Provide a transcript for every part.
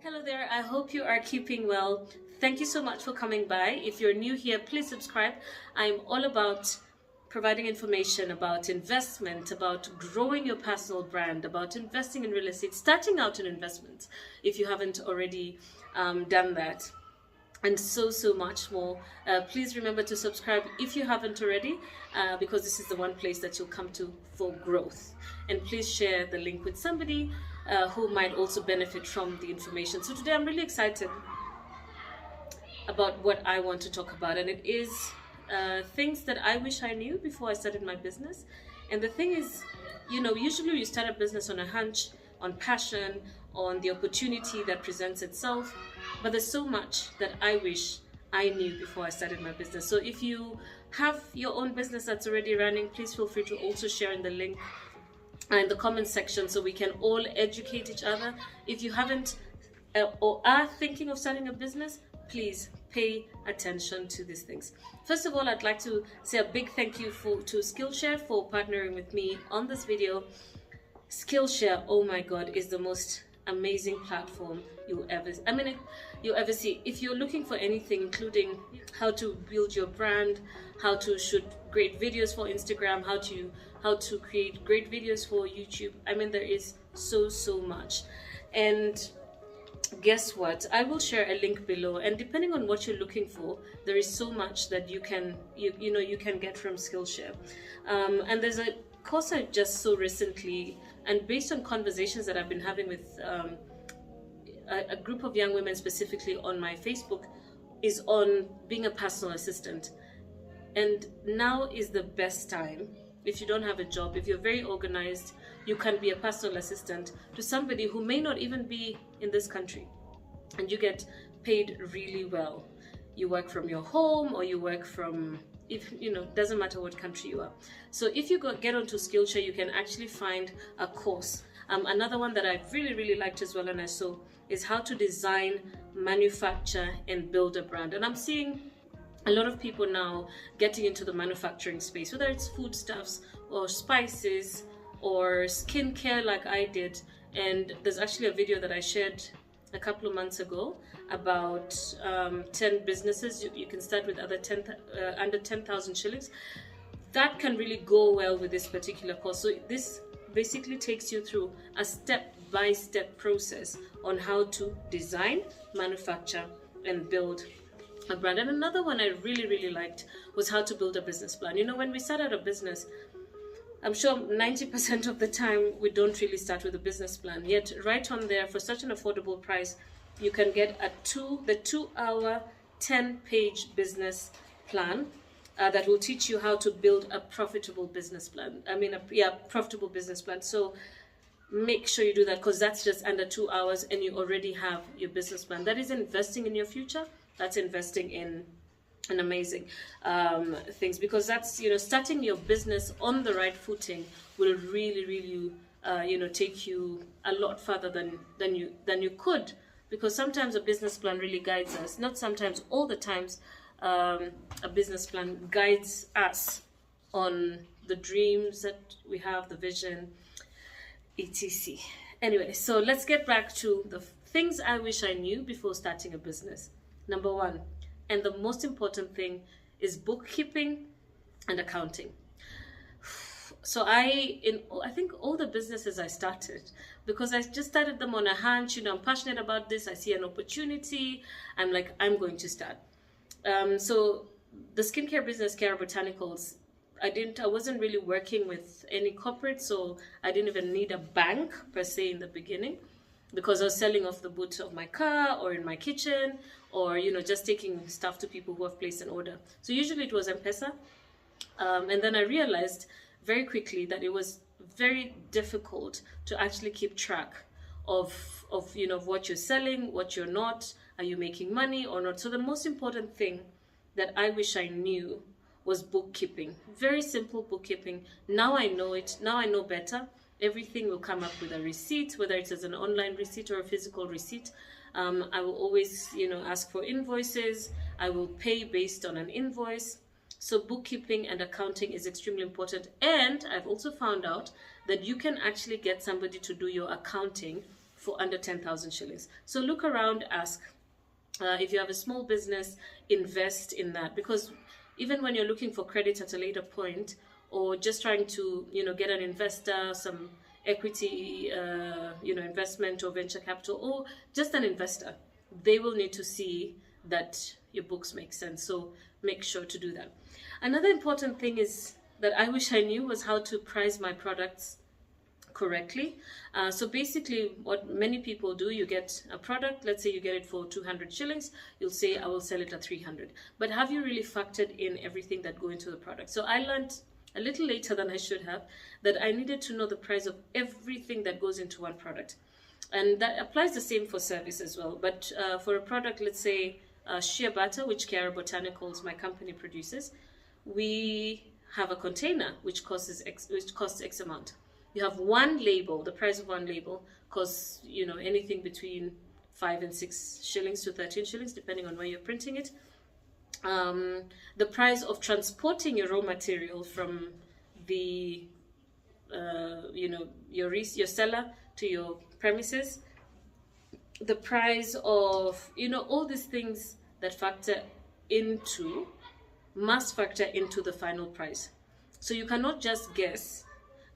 Hello there, I hope you are keeping well. Thank you so much for coming by. If you're new here, please subscribe. I'm all about providing information about investment, about growing your personal brand, about investing in real estate, starting out in investments if you haven't already done that, and so much more. Please remember to subscribe if you haven't already, because this is the one place that you'll come to for growth. And please share the link with somebody who might also benefit from the information. So today I'm really excited about what I want to talk about, and it is things that I wish I knew before I started my business. And the thing is, usually you start a business on a hunch, on passion, on the opportunity that presents itself, but there's so much that I wish I knew before I started my business. So if you have your own business that's already running, please feel free to also share in the link in the comment section so we can all educate each other. If you haven't or are thinking of starting a business, please pay attention to these things. First of all, I'd like to say a big thank you to Skillshare for partnering with me on this video. Skillshare, oh my god, is the most amazing platform you'll ever see. If you're looking for anything, including how to build your brand, how to shoot great videos for Instagram, how to create great videos for YouTube, there is so much. And guess what? I will share a link below, and depending on what you're looking for, there is so much that you can get from Skillshare. And there's a course I just saw recently, and based on conversations that I've been having with a group of young women specifically on my Facebook, is on being a personal assistant. And now is the best time. If you don't have a job, if you're very organized, you can be a personal assistant to somebody who may not even be in this country, and you get paid really well. You work from your home, or you work from, doesn't matter what country you are. So if you get onto Skillshare, you can actually find a course. Another one that I really liked as well, and I saw, is how to design, manufacture, and build a brand. And I'm seeing a lot of people now getting into the manufacturing space, whether it's foodstuffs or spices or skincare like I did. And there's actually a video that I shared a couple of months ago about 10 businesses you can start with under 10,000 shillings. That can really go well with this particular course. So this basically takes you through a step-by-step process on how to design, manufacture, and build a brand. And another one I really liked was how to build a business plan. When we start out a business, I'm sure 90% of the time we don't really start with a business plan. Yet right on there, for such an affordable price, you can get the 2-hour 10-page business plan that will teach you how to build a profitable business plan. Profitable business plan. So make sure you do that, because that's just under 2 hours and you already have your business plan. That is investing in your future. That's investing in an amazing things, because that's starting your business on the right footing will really take you a lot further than you could, because sometimes a business plan really guides us. Not sometimes, all the times. A business plan guides us on the dreams that we have, the vision, etc. Anyway, so let's get back to the things I wish I knew before starting a business. Number one, and the most important thing, is bookkeeping and accounting. So I think all the businesses I started, because I just started them on a hunch, I'm passionate about this, I see an opportunity, I'm like, I'm going to start. So the skincare business, Cara Botanicals, I wasn't really working with any corporate, so I didn't even need a bank per se in the beginning, because I was selling off the boot of my car or in my kitchen, or just taking stuff to people who have placed an order. So usually it was M-Pesa, and then I realized very quickly that it was very difficult to actually keep track of what you're selling, what you're not, are you making money or not. So the most important thing that I wish I knew was bookkeeping. Very simple bookkeeping. Now I know it. Now I know better. Everything will come up with a receipt, whether it's as an online receipt or a physical receipt. I will always, ask for invoices. I will pay based on an invoice. So bookkeeping and accounting is extremely important. And I've also found out that you can actually get somebody to do your accounting for under 10,000 shillings. So look around, ask. If you have a small business, invest in that, because even when you're looking for credit at a later point, or just trying to, get an investor, some equity, investment or venture capital, or just an investor, they will need to see that your books make sense. So make sure to do that. Another important thing is that I wish I knew was how to price my products correctly. So basically what many people do, you get a product, let's say you get it for 200 shillings, you'll say I will sell it at 300. But have you really factored in everything that go into the product? So I learned a little later than I should have that I needed to know the price of everything that goes into one product. And that applies the same for service as well. But for a product, let's say shea butter, which Kiara Botanicals, my company, produces, we have a container which costs X amount. You have one label, the price of one label costs, anything between 5 and 6 shillings to 13 shillings, depending on where you're printing it. The price of transporting your raw material from the, your seller to your premises. The price of, all these things that must factor into the final price. So you cannot just guess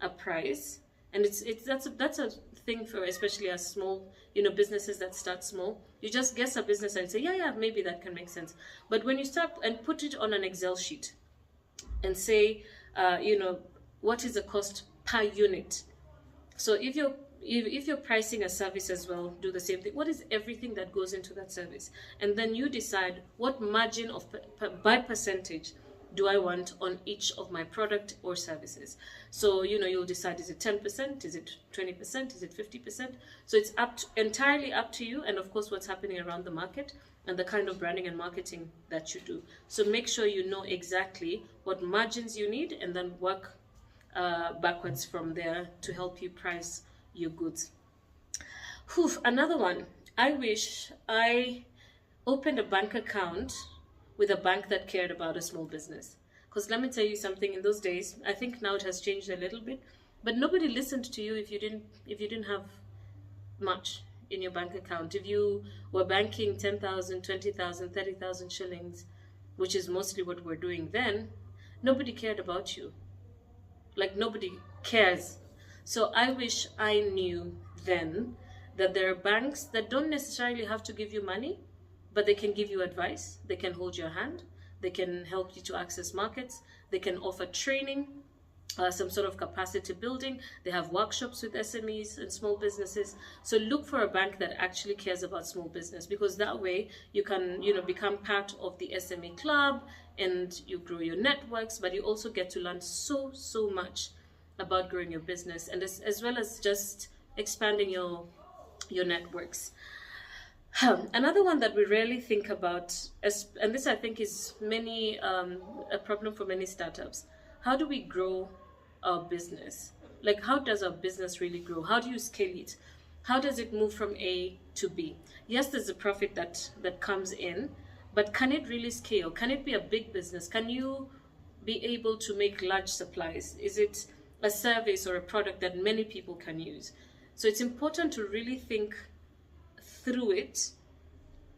a price, and that's a thing for especially as small businesses that start small. You just guess a business and say yeah, maybe that can make sense. But when you start and put it on an Excel sheet and say what is the cost per unit. So if you're pricing a service as well, do the same thing. What is everything that goes into that service? And then you decide what margin of by percentage do I want on each of my product or services. So you'll decide, is it 10%, is it 20%, is it 50%? So it's entirely up to you, and of course what's happening around the market and the kind of branding and marketing that you do. So make sure you know exactly what margins you need, and then work backwards from there to help you price your goods. Another one, I wish I opened a bank account with a bank that cared about a small business. Because let me tell you something, in those days, I think now it has changed a little bit, but nobody listened to you if you didn't have much in your bank account. If you were banking 10,000, 20,000, 30,000 shillings, which is mostly what we're doing then, nobody cared about you. Like, nobody cares. So I wish I knew then that there are banks that don't necessarily have to give you money, but they can give you advice, they can hold your hand, they can help you to access markets, they can offer training, some sort of capacity building. They have workshops with SMEs and small businesses. So look for a bank that actually cares about small business, because that way you can, become part of the SME club and you grow your networks, but you also get to learn so much about growing your business, and as well as just expanding your networks. Another one that we rarely think about, and this I think is a problem for many startups. How do we grow our business? Like, how does our business really grow? How do you scale it? How does it move from A to B? Yes, there's a profit that comes in, but can it really scale? Can it be a big business? Can you be able to make large supplies? Is it a service or a product that many people can use? So it's important to really think through it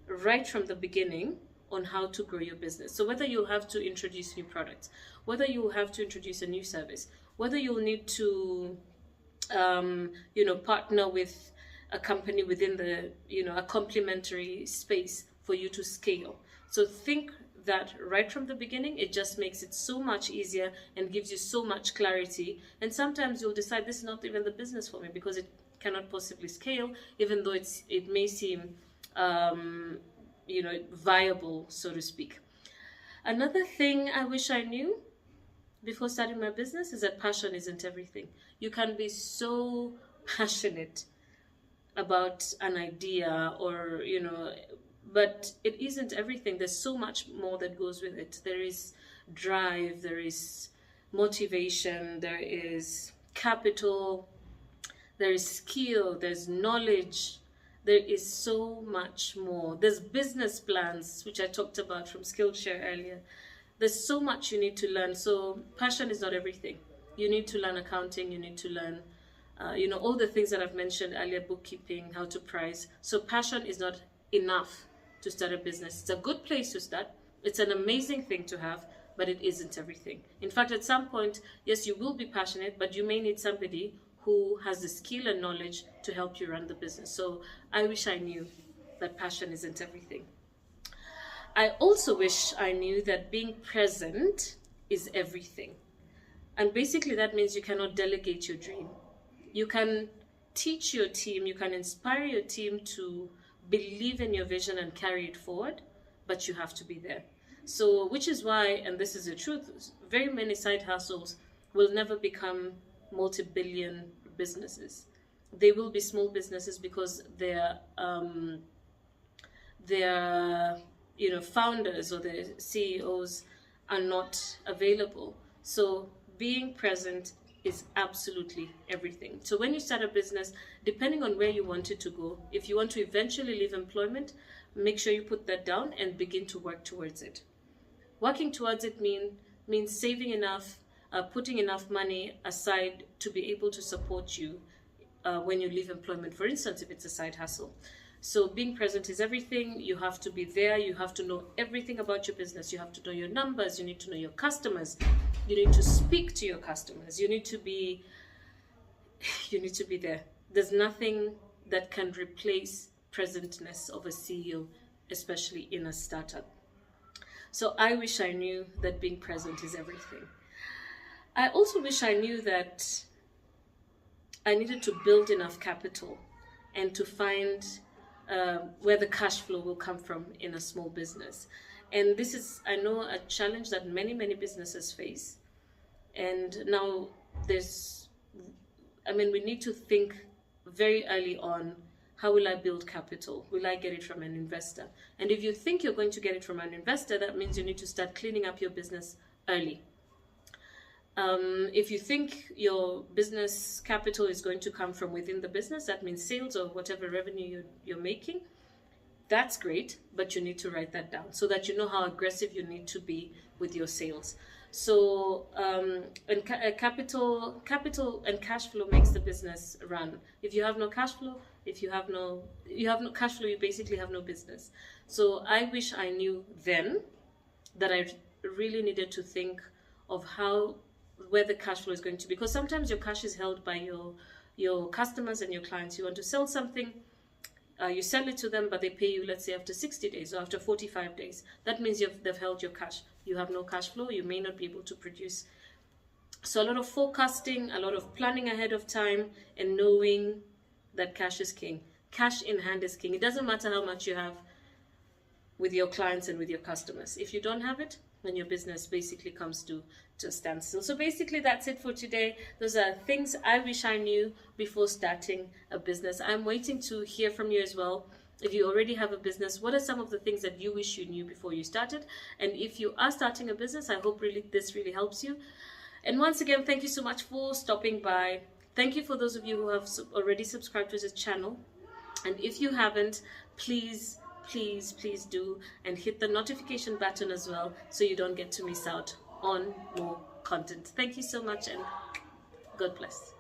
right from the beginning on how to grow your business. So whether you'll have to introduce new products, whether you'll have to introduce a new service, whether you'll need to partner with a company within the a complementary space for you to scale. So think that right from the beginning. It just makes it so much easier and gives you so much clarity. And sometimes you'll decide, this is not even the business for me, because it cannot possibly scale, even though it may seem viable, so to speak. Another thing I wish I knew before starting my business is that passion isn't everything. You can be so passionate about an idea, or but it isn't everything. There's so much more that goes with it. There is drive, there is motivation, there is capital, there is skill, there's knowledge, there is so much more. There's business plans, which I talked about from Skillshare earlier. There's so much you need to learn. So passion is not everything. You need to learn accounting, you need to learn all the things that I've mentioned earlier, bookkeeping, how to price. So passion is not enough to start a business. It's a good place to start. It's an amazing thing to have, but it isn't everything. In fact, at some point, yes, you will be passionate, but you may need somebody who has the skill and knowledge to help you run the business. So I wish I knew that passion isn't everything. I also wish I knew that being present is everything. And basically that means you cannot delegate your dream. You can teach your team, you can inspire your team to believe in your vision and carry it forward, but you have to be there. So, which is why, and this is the truth, very many side hustles will never become multi-billion businesses. They will be small businesses because their founders or their CEOs are not available. So being present is absolutely everything. So when you start a business, depending on where you want it to go, if you want to eventually leave employment, make sure you put that down and begin to work towards it. Working towards it means saving enough, putting enough money aside to be able to support you when you leave employment, for instance, if it's a side hustle. So being present is everything. You have to be there. You have to know everything about your business. You have to know your numbers. You need to know your customers. You need to speak to your customers. You need to be there. There's nothing that can replace presentness of a CEO, especially in a startup. So I wish I knew that being present is everything. I also wish I knew that I needed to build enough capital and to find where the cash flow will come from in a small business. And this is, I know, a challenge that many businesses face. And now we need to think very early on, how will I build capital? Will I get it from an investor? And if you think you're going to get it from an investor, that means you need to start cleaning up your business early. If you think your business capital is going to come from within the business, that means sales or whatever revenue you're making, that's great, but you need to write that down so that you know how aggressive you need to be with your sales. So capital and cash flow makes the business run. If you have no cash flow, you basically have no business. So I wish I knew then that I really needed to think of where the cash flow is going to be, because sometimes your cash is held by your customers and your clients. You want to sell something, you sell it to them, but they pay you, let's say, after 60 days or after 45 days. That means they've held your cash. You have no cash flow. You may not be able to produce. So a lot of forecasting, a lot of planning ahead of time, and knowing that cash is king. Cash in hand is king. It doesn't matter how much you have with your clients and with your customers. If you don't have it, then your business basically comes to a standstill. So basically that's it for today. Those are things I wish I knew before starting a business. I'm waiting to hear from you as well. If you already have a business, what are some of the things that you wish you knew before you started? And if you are starting a business, I hope this really helps you. And once again, thank you so much for stopping by. Thank you for those of you who have already subscribed to this channel. And if you haven't, please do, and hit the notification button as well so you don't get to miss out on more content. Thank you so much, and God bless.